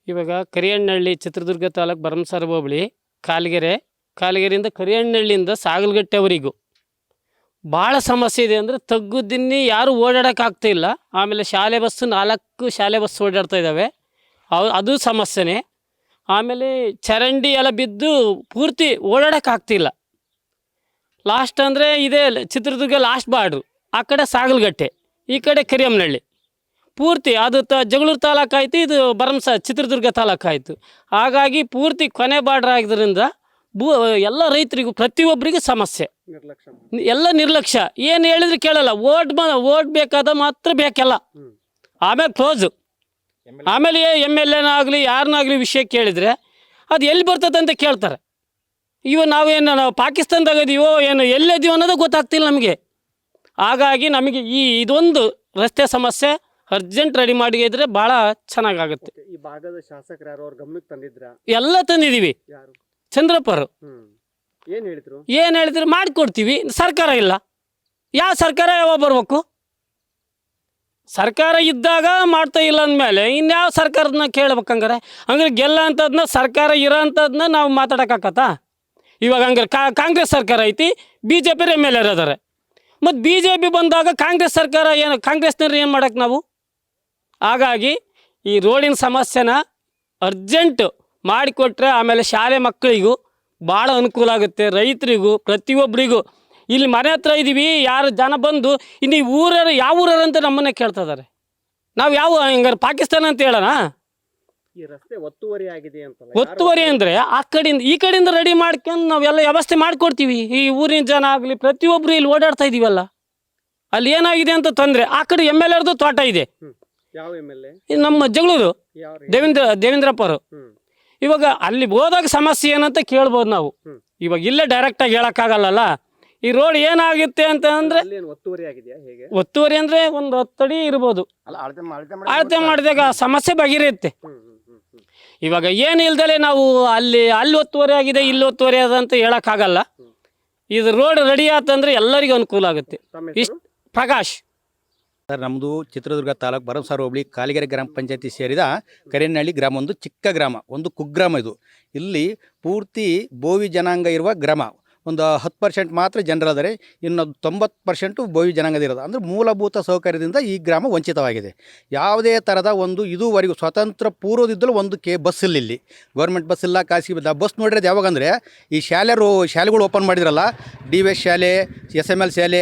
ಇವಾಗ ಕರಿಯಣ್ಣಹಳ್ಳಿ ಚಿತ್ರದುರ್ಗ ತಾಲೂಕು ಭರಮಸಾಗರ ಹೋಬಳಿ ಕಾಲಿಗೆರೆಯಿಂದ ಕರಿಯಣ್ಣಹಳ್ಳಿಯಿಂದ ಸಾಗಲಗಟ್ಟೆವರೆಗೂ ಭಾಳ ಸಮಸ್ಯೆ ಇದೆ. ಅಂದರೆ ತಗ್ಗು ದಿನ್ನಿ ಯಾರೂ ಓಡಾಡೋಕ್ಕಾಗ್ತಾ ಇಲ್ಲ. ಆಮೇಲೆ ಶಾಲೆ ಬಸ್ಸು 4 ಶಾಲೆ ಬಸ್ ಓಡಾಡ್ತಾ ಇದ್ದಾವೆ, ಅದು ಸಮಸ್ಯೆನೇ. ಆಮೇಲೆ ಚರಂಡಿ ಎಲ್ಲ ಬಿದ್ದು ಪೂರ್ತಿ ಓಡಾಡೋಕ್ಕಾಗ್ತಿಲ್ಲ. ಲಾಸ್ಟ್ ಅಂದರೆ ಇದೇ ಚಿತ್ರದುರ್ಗ ಲಾಸ್ಟ್ ಬಾರ್ಡ್ರು, ಆ ಕಡೆ ಸಾಗಲಗಟ್ಟೆ, ಈ ಕಡೆ ಕರಿಯಮ್ಮನಹಳ್ಳಿ. ಪೂರ್ತಿ ಅದು ಜಗಳೂರು ತಾಲೂಕು ಆಯಿತು, ಇದು ಚಿತ್ರದುರ್ಗ ತಾಲೂಕು ಆಯಿತು. ಹಾಗಾಗಿ ಪೂರ್ತಿ ಕೊನೆ ಬಾರ್ಡ್ರ್ ಆಗಿದ್ದರಿಂದ ಎಲ್ಲ ರೈತರಿಗೂ ಪ್ರತಿಯೊಬ್ಬರಿಗೂ ಸಮಸ್ಯೆ, ಎಲ್ಲ ನಿರ್ಲಕ್ಷ್ಯ. ಏನು ಹೇಳಿದ್ರೆ ಕೇಳಲ್ಲ. ಓಟ್ ಬೇಕಾದ ಮಾತ್ರ ಬೇಕೆಲ್ಲ, ಆಮೇಲೆ ಕ್ಲೋಸು. ಆಮೇಲೆ MLAನಾಗಲಿ ಯಾರನ್ನಾಗಲಿ ವಿಷಯ ಕೇಳಿದರೆ ಅದು ಎಲ್ಲಿ ಬರ್ತದೆ ಅಂತ ಕೇಳ್ತಾರೆ. ನಾವು ಪಾಕಿಸ್ತಾನದಾಗ ಇದೀವೋ ಏನು ಎಲ್ಲಿದ್ದೀವೋ ಅನ್ನೋದು ಗೊತ್ತಾಗ್ತಿಲ್ಲ ನಮಗೆ. ಹಾಗಾಗಿ ನಮಗೆ ಇದೊಂದು ರಸ್ತೆ ಸಮಸ್ಯೆ ಅರ್ಜೆಂಟ್ ರೆಡಿ ಮಾಡಿದ್ರೆ ಭಾಳ ಚೆನ್ನಾಗಾಗುತ್ತೆ. ಈ ಭಾಗದ ಶಾಸಕರು ಯಾರು ಅವ್ರ ಗಮನಕ್ಕೆ ತಂದಿದ್ರ? ಎಲ್ಲ ತಂದಿದ್ದೀವಿ. ಚಂದ್ರಪ್ಪರು ಏನು ಹೇಳಿದ್ರು ಮಾಡಿಕೊಡ್ತೀವಿ. ಸರ್ಕಾರ ಇಲ್ಲ, ಯಾವ ಸರ್ಕಾರ ಯಾವಾಗ ಬರಬೇಕು? ಸರ್ಕಾರ ಇದ್ದಾಗ ಮಾಡ್ತಾ ಇಲ್ಲ ಅಂದಮೇಲೆ ಇನ್ಯಾವ ಸರ್ಕಾರದನ್ನ ಕೇಳ್ಬೇಕಂಗಾರೆ? ಹಂಗಾರೆ ಗೆಲ್ಲ ಅಂಥದನ್ನ ಸರ್ಕಾರ ಇರೋ ಅಂಥದನ್ನ ನಾವು ಮಾತಾಡೋಕ್ಕಾಗತ್ತಾ? ಇವಾಗ ಹಂಗಾರೆ ಕಾಂಗ್ರೆಸ್ ಸರ್ಕಾರ ಐತಿ, BJP MLA ಇರೋದಾರೆ. ಮತ್ತು BJP ಬಂದಾಗ ಕಾಂಗ್ರೆಸ್ ಸರ್ಕಾರ ಕಾಂಗ್ರೆಸ್ನವ್ರು ಏನು ಮಾಡೋಕ್ಕೆ ನಾವು? ಹಾಗಾಗಿ ಈ ರೋಡಿನ ಸಮಸ್ಯೆನ ಅರ್ಜೆಂಟ್ ಮಾಡಿಕೊಟ್ರೆ ಆಮೇಲೆ ಶಾಲೆ ಮಕ್ಕಳಿಗೂ ಭಾಳ ಅನುಕೂಲ ಆಗುತ್ತೆ, ರೈತರಿಗೂ ಪ್ರತಿಯೊಬ್ಬರಿಗೂ. ಇಲ್ಲಿ ಮನೆ ಹತ್ರ ಇದ್ದೀವಿ, ಯಾರು ಜನ ಬಂದು ಇನ್ನು ಊರರು ಯಾವ ಊರರು ಅಂತ ನಮ್ಮನ್ನೇ ಕೇಳ್ತಾ ಇದ್ದಾರೆ. ನಾವು ಹಂಗಾರೆ ಪಾಕಿಸ್ತಾನ ಅಂತ ಹೇಳೋಣ? ಈ ರಸ್ತೆ ಒತ್ತುವರಿ ಆಗಿದೆ ಅಂತ. ಒತ್ತುವರಿ ಅಂದರೆ ಆ ಕಡೆಯಿಂದ ಈ ಕಡೆಯಿಂದ ರೆಡಿ ಮಾಡ್ಕೊಂಡು ನಾವೆಲ್ಲ ವ್ಯವಸ್ಥೆ ಮಾಡಿಕೊಡ್ತೀವಿ. ಈ ಊರಿನ ಜನ ಆಗಲಿ ಪ್ರತಿಯೊಬ್ಬರು ಇಲ್ಲಿ ಓಡಾಡ್ತಾ ಇದ್ದೀವಲ್ಲ, ಅಲ್ಲಿ ಏನಾಗಿದೆ ಅಂತ ತೊಂದರೆ. ಆ ಕಡೆ MLAರದು ತೋಟ ಇದೆ. ಯಾವ MLA? ನಮ್ಮ ಜಗಳೂರು ದೇವೇಂದ್ರಪ್ಪರು. ಇವಾಗ ಅಲ್ಲಿ ಹೋದಾಗ ಸಮಸ್ಯೆ ಏನಂತ ಕೇಳ್ಬೋದು ನಾವು. ಇವಾಗ ಇಲ್ಲೇ ಡೈರೆಕ್ಟಾಗಿ ಹೇಳೋಕ್ಕಾಗಲ್ಲ. ಈ ರೋಡ್ ಏನಾಗುತ್ತೆ ಅಂತ ಅಂದರೆ ಒತ್ತುವರಿ ಅಂದರೆ ಒಂದು 10 ಅಡಿ ಇರ್ಬೋದು. ಅಳತೆ ಮಾಡಿದಾಗ ಸಮಸ್ಯೆ ಬಗೆಹರಿಯುತ್ತೆ. ಇವಾಗ ಏನು ಇಲ್ದಲೆ ನಾವು ಅಲ್ಲಿ ಒತ್ತುವರಿ ಆಗಿದೆ, ಇಲ್ಲಿ ಒತ್ತುವರಿ ಆದ ಅಂತ ಹೇಳೋಕ್ಕಾಗಲ್ಲ. ಇದು ರೋಡ್ ರೆಡಿ ಆತಂದ್ರೆ ಎಲ್ಲರಿಗೂ ಅನುಕೂಲ ಆಗುತ್ತೆ. ಪ್ರಕಾಶ್ ಸರ್, ನಮ್ಮದು ಚಿತ್ರದುರ್ಗ ತಾಲೂಕು ಭರಮಸಾಗರ ಹೋಬಳಿ ಕಾಲಿಗೆರೆ ಗ್ರಾಮ ಪಂಚಾಯತಿ ಸೇರಿದ ಕರಿಯಣ್ಣಹಳ್ಳಿ ಗ್ರಾಮ, ಒಂದು ಚಿಕ್ಕ ಗ್ರಾಮ, ಒಂದು ಕುಗ್ರಾಮ. ಇದು ಇಲ್ಲಿ ಪೂರ್ತಿ ಬೋವಿ ಜನಾಂಗ ಇರುವ ಗ್ರಾಮ. ಒಂದು 10% ಮಾತ್ರ ಜನರಾದರೆ, ಇನ್ನು 90% ಬೋವಿ ಜನಾಂಗದಿರೋದು. ಅಂದರೆ ಮೂಲಭೂತ ಸೌಕರ್ಯದಿಂದ ಈ ಗ್ರಾಮ ವಂಚಿತವಾಗಿದೆ. ಯಾವುದೇ ಥರದ ಒಂದು ಇದುವರೆಗೂ ಸ್ವತಂತ್ರ ಪೂರ್ವದಿದ್ದಲು ಒಂದು ಬಸ್ ಇಲ್ಲ. ಇಲ್ಲಿ ಗೌರ್ಮೆಂಟ್ ಬಸ್ ಇಲ್ಲ, ಖಾಸಗಿ ಬಸ್ ನೋಡಿರೋದು ಯಾವಾಗಂದರೆ ಈ ಶಾಲೆಗಳು ಓಪನ್ ಮಾಡಿದ್ರಲ್ಲ, DVS ಶಾಲೆ, SML ಶಾಲೆ,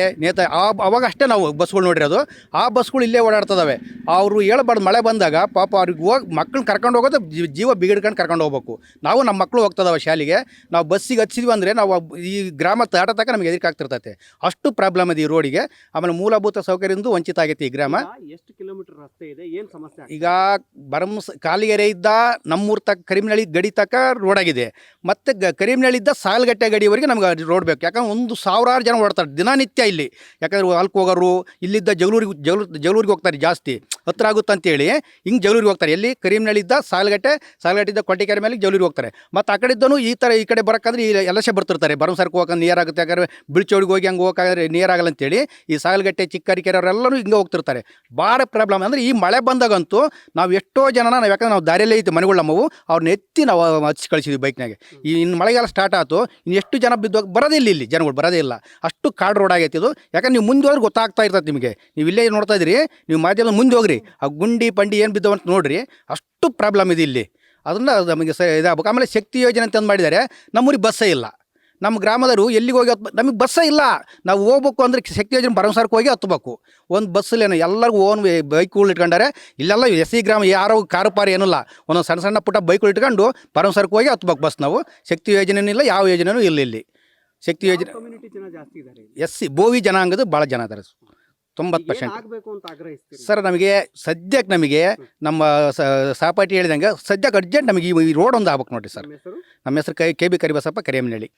ಅವಾಗ ಅಷ್ಟೇ ನಾವು ಬಸ್ಗಳು ನೋಡಿರೋದು. ಆ ಬಸ್ಗಳು ಇಲ್ಲೇ ಓಡಾಡ್ತದವೆ. ಅವರು ಹೇಳ್ಬಾರ್ದು, ಮಳೆ ಬಂದಾಗ ಪಾಪ ಅವ್ರಿಗೆ ಮಕ್ಕಳನ್ನ ಕರ್ಕೊಂಡು ಹೋಗೋದು ಜೀವ ಬಿಗಿಡ್ಕೊಂಡು ಕರ್ಕೊಂಡು ಹೋಗ್ಬೇಕು. ನಮ್ಮ ಮಕ್ಕಳು ಹೋಗ್ತದವೆ ಶಾಲೆಗೆ. ನಾವು ಬಸ್ಸಿಗೆ ಹಚ್ಚಿದ್ವಿ ಅಂದರೆ ನಾವು ಈ ಗ್ರಾಮ ದಾಟತಕ್ಕ ನಮಗೆ ಎದುರಿಕಾಗ್ತಿರ್ತೈತೆ. ಅಷ್ಟು ಪ್ರಾಬ್ಲಮ್ ಇದೆ ಈ ರೋಡಿಗೆ. ಆಮೇಲೆ ಮೂಲಭೂತ ಸೌಕರ್ಯದಿಂದ ವಂಚಿತ ಆಗೈತೆ ಈ ಗ್ರಾಮ. ಎಷ್ಟು ಕಿಲೋಮೀಟರ್ ರಸ್ತೆ ಇದೆ, ಏನು ಸಮಸ್ಯೆ? ಈಗ ಕಾಲಿಗೆರೆಯಿಂದ ನಮ್ಮೂರು ತಕ್ಕ ಕರಿಮನಹಳ್ಳಿ ಗಡಿ ತಕ್ಕ ರೋಡ್ ಆಗಿದೆ. ಮತ್ತು ಕರಿಮನಹಳ್ಳಿಯಿಂದ ಸಾಗಲಗಟ್ಟೆ ಗಡಿವರೆಗೆ ನಮ್ಗೆ ರೋಡ್ ಬೇಕು. ಯಾಕಂದ್ರೆ 1,000 ಜನ ಓಡ್ತಾರೆ ದಿನನಿತ್ಯ ಇಲ್ಲಿ. ಯಾಕಂದ್ರೆ ಅಲ್ಕ್ ಹೋಗೋರು ಇಲ್ಲಿದ್ದ ಜಗಳೂರಿಗೆ ಹೋಗ್ತಾರೆ, ಜಾಸ್ತಿ ಹತ್ರ ಆಗುತ್ತೆ ಅಂತೇಳಿ ಹಿಂಗೆ ಜಗಳೂರಿಗೆ ಹೋಗ್ತಾರೆ. ಎಲ್ಲಿ ಕರಿಮನಹಳ್ಳಿಯಿಂದ ಸಾಗಲಗಟ್ಟೆಯಿಂದ ಕೊಟ್ಟಿಕೆರೆ ಮೇಲೆ ಜಗಳೂರಿಗೆ ಹೋಗ್ತಾರೆ. ಮತ್ತು ಆ ಕಡೆದ್ದೂ ಈ ಕಡೆ ಬರೋಕ್ಕಂದ್ರೆ ಈ ಎಲ್ಲಸೆ ಬರ್ತಿರ್ತಾರೆ. ಭರಮಸಾಗರಕ್ಕೆ ಹೋಗೋಕೆ ನಿಯರ್ ಆಗುತ್ತೆ. ಯಾಕಂದರೆ ಬಿಳ್ಚೋಡಿಗೆ ಹೋಗಿ ಹಂಗೆ ಹೋಗೋಕ್ಕಾದ್ರೆ ನಿಯರ್ ಆಗಲ್ಲ ಅಂತೇಳಿ ಈ ಸಾಗಲಗಟ್ಟೆ ಚಿಕ್ಕರಿಕೆರೆ ಅವರೆಲ್ಲರೂ ಹಿಂಗೆ ಹೋಗ್ತಿರ್ತಾರೆ. ಭಾಳ ಪ್ರಾಬ್ಲಮ್. ಅಂದರೆ ಈ ಮಳೆ ಬಂದಾಗಂತೂ ನಾವು ಎಷ್ಟೋ ಜನನ ಯಾಕಂದ್ರೆ ನಾವು ದಾರಿಯಲ್ಲೇ ಐತೆ ಮನೆಗಳು ನಮ್ಮವು, ಅವ್ರನ್ನ ಎತ್ತಿ ನಾವು ಹಚ್ಚಿ ಕಳಿಸಿದ್ವಿ ಬೈಕ್ನಾಗೆ. ಇನ್ನು ಮಳೆಗಾಲ ಸ್ಟಾರ್ಟ್ ಆಯ್ತು, ಇನ್ನು ಎಷ್ಟು ಜನ ಬಿದ್ದೋಗಿ ಬರೋದೇ ಇಲ್ಲಿ ಜನಗಳು ಬರೋದೇ ಇಲ್ಲ. ಅಷ್ಟು ಕಾಡು ರೋಡ್ ಆಗೈತಿ ಇದು. ಯಾಕಂದ್ರೆ ನೀವು ಮುಂದೆ ಹೋದ್ರೆ ಗೊತ್ತಾಗ್ತಾ ಇರ್ತದೆ ನಿಮಗೆ. ನೀವು ಇಲ್ಲೇ ನೋಡ್ತಾ ಇದ್ದೀರಿ, ನೀವು ಮಾಧ್ಯಮ ಮುಂದೆ ಹೋಗ್ರಿ, ಆ ಗುಂಡಿ ಪಂಡಿ ಏನು ಬಿದ್ದವು ಅಂತ ನೋಡ್ರಿ. ಅಷ್ಟು ಪ್ರಾಬ್ಲಮ್ ಇದೆ ಇಲ್ಲಿ. ಅದನ್ನು ನಮಗೆ ಇದಾಗಬೇಕು. ಆಮೇಲೆ ಶಕ್ತಿ ಯೋಜನೆ ಅಂತಂದು ಮಾಡಿದ್ದಾರೆ. ನಮ್ಮೂರಿಗೆ ಬಸ್ಸೇ ಇಲ್ಲ. ನಮ್ಮ ಗ್ರಾಮದವರು ಎಲ್ಲಿಗೆ ಹೋಗಿ ನಮಗೆ ಬಸ್ಸೇ ಇಲ್ಲ. ನಾವು ಹೋಗ್ಬೇಕು ಅಂದರೆ ಶಕ್ತಿ ಯೋಜನೆ ಭರಮಸಾಗರಕ್ಕೆ ಹೋಗಿ ಹತ್ತಬೇಕು. ಒಂದು ಬಸ್ಸಲ್ಲೇನು ಎಲ್ಲರಿಗೂ ಓನ್ ಬೈಕ್ಗಳು ಇಟ್ಕೊಂಡಾರೆ. ಇಲ್ಲೆಲ್ಲ SC ಗ್ರಾಮ ಯಾರೋ ಕಾರು ಪಾರು ಏನಿಲ್ಲ, ಒಂದೊಂದು ಸಣ್ಣ ಪುಟ್ಟ ಬೈಕ್ಗಳು ಇಟ್ಕೊಂಡು ಭರಮಸಾಗರಕ್ಕೆ ಹೋಗಿ ಹತ್ಬೇಕು ಬಸ್. ನಾವು ಶಕ್ತಿ ಯೋಜನೆನೂ ಇಲ್ಲ, ಯಾವ ಯೋಜನೆಯೂ ಇಲ್ಲ ಇಲ್ಲಿ. ಶಕ್ತಿ ಯೋಜನೆ SC ಬೋವಿ ಜನಾಂಗದ ಭಾಳ ಜನ ಇದ್ದಾರೆ, 90%. ಸರ್, ನಮಗೆ ನಮ್ಮ ಸಹಪಾಠಿ ಹೇಳಿದಂಗೆ ಸದ್ಯಕ್ಕೆ ಅರ್ಜೆಂಟ್ ನಮಗೆ ಈ ರೋಡ್ ಒಂದು ಆಗ್ಬೇಕು ನೋಡಿರಿ ಸರ್. ನಮ್ಮ ಹೆಸರು KB ಕರಿಬಸಪ್ಪ, ಕರಿಯಮ್ಮನಹಳ್ಳಿ.